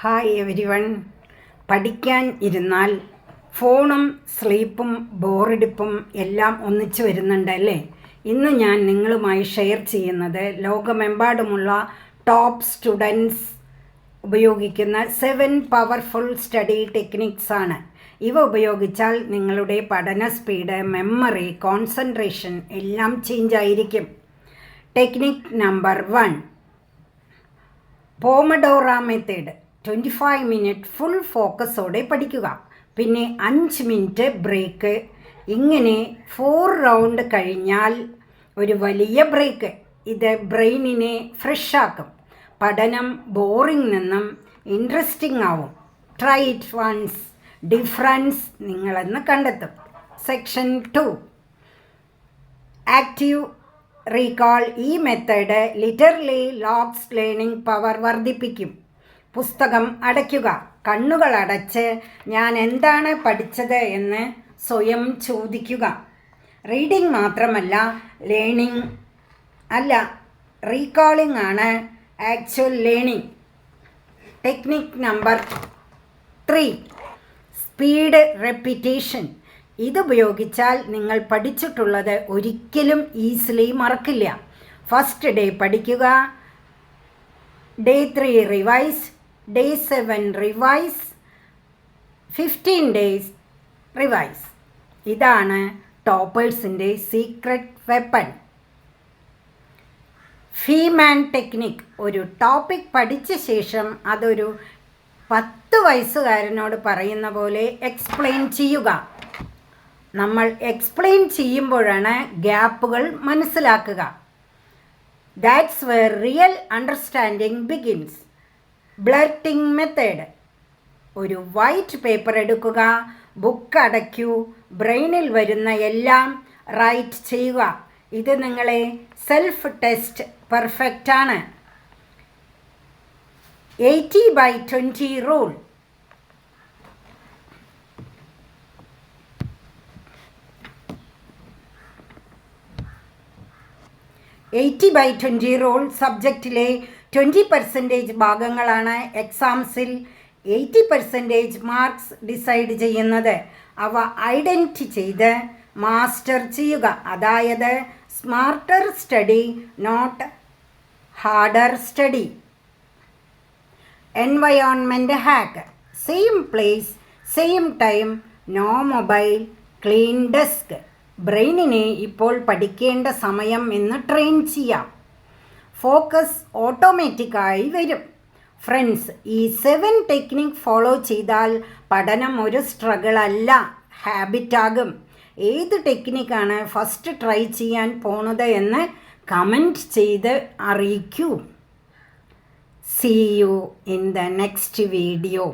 Hi every one. പഠിക്കാൻ ഇരുന്നാൽ ഫോണും സ്ലീപ്പും ബോറടിപ്പും എല്ലാം ഒന്നിച്ചു വരുന്നുണ്ടല്ലേ. ഇന്ന് ഞാൻ നിങ്ങളുമായി ഷെയർ ചെയ്യുന്നത് ലോകമെമ്പാടുമുള്ള ടോപ്പ് സ്റ്റുഡൻസ് ഉപയോഗിക്കുന്ന 7 പവർഫുൾ സ്റ്റഡി ടെക്നിക്സ് ആണ്. ഇവ ഉപയോഗിച്ചാൽ നിങ്ങളുടെ പഠന സ്പീഡ്, മെമ്മറി, കോൺസെൻട്രേഷൻ എല്ലാം ചേഞ്ച് ആയിരിക്കും. Technique number 1, pomodoro method. 25 minute full ഫോക്കസോടെ പഠിക്കുക, പിന്നെ 5 മിനിറ്റ് ബ്രേക്ക്. ഇങ്ങനെ 4 റൗണ്ട് കഴിഞ്ഞാൽ ഒരു വലിയ ബ്രേക്ക്. ഇത് ബ്രെയിനിനെ ഫ്രഷ് ആക്കും. പഠനം ബോറിംഗ് നിന്നും ഇൻട്രസ്റ്റിംഗ് ആവും. Try it once. ഡിഫറൻസ് നിങ്ങളെന്ന് കണ്ടെത്തും. Section 2, active recall. ഈ method literally locks learning power വർദ്ധിപ്പിക്കും. പുസ്തകം അടയ്ക്കുക. കണ്ണുകൾ അടച്ച് ഞാൻ എന്താണ് പഠിച്ചത് എന്ന് സ്വയം ചോദിക്കുക. റീഡിംഗ് മാത്രമല്ല, ലേണിംഗ് അല്ല, റീകോളിംഗ് ആണ് actual learning. Technique number 3, speed repetition. ഇതുപയോഗിച്ചാൽ നിങ്ങൾ പഠിച്ചിട്ടുള്ളത് ഒരിക്കലും ഈസിലി മറക്കില്ല. ഫസ്റ്റ് ഡേ പഠിക്കുക, day 3 revise, day 7 revise, 15 days revise. ഇതാണ് ടോപ്പേഴ്സിൻ്റെ സീക്രട്ട് വെപ്പൺ. Feynman technique. ഒരു ടോപ്പിക് പഠിച്ച ശേഷം അതൊരു 10 വയസ്സുകാരനോട് പറയുന്ന പോലെ എക്സ്പ്ലെയിൻ ചെയ്യുക. നമ്മൾ എക്സ്പ്ലെയിൻ ചെയ്യുമ്പോഴാണ് ഗ്യാപ്പുകൾ മനസ്സിലാക്കുക. That's where real understanding begins. Blurting method. ഒരു വൈറ്റ് പേപ്പർ എടുക്കുക, ബുക്ക് അടയ്ക്കൂ, ബ്രെയിനിൽ വരുന്ന എല്ലാം റൈറ്റ് ചെയ്യുക. ഇത് നിങ്ങളെ സെൽഫ് ടെസ്റ്റ് പെർഫെക്റ്റ് ആണ്. 80/20 റൂൾ. 80/20 റൂൾ സബ്ജക്റ്റിലെ 20% ഭാഗങ്ങളാണ് എക്സാംസിൽ 80% മാർക്സ് ഡിസൈഡ് ചെയ്യുന്നത്. അവ ഐഡൻറ്റി ചെയ്ത് മാസ്റ്റർ ചെയ്യുക. അതായത് smarter study, not harder study. Environment hack. Same place, same time, no mobile, clean desk. ബ്രെയിനിനെ ഇപ്പോൾ പഠിക്കേണ്ട സമയം എന്ന് ട്രെയിൻ ചെയ്യാം. ഫോക്കസ് ഓട്ടോമാറ്റിക്കായി വരും. ഫ്രണ്ട്സ്, ഈ 7 ടെക്നിക് ഫോളോ ചെയ്താൽ പഠനം ഒരു സ്ട്രഗിൾ അല്ല, ഹാബിറ്റാകും. ഏത് ടെക്നിക്കാണ് ഫസ്റ്റ് ട്രൈ ചെയ്യാൻ പോണത് എന്ന് കമൻറ്റ് ചെയ്ത് അറിയിക്കൂ. See you in the next video.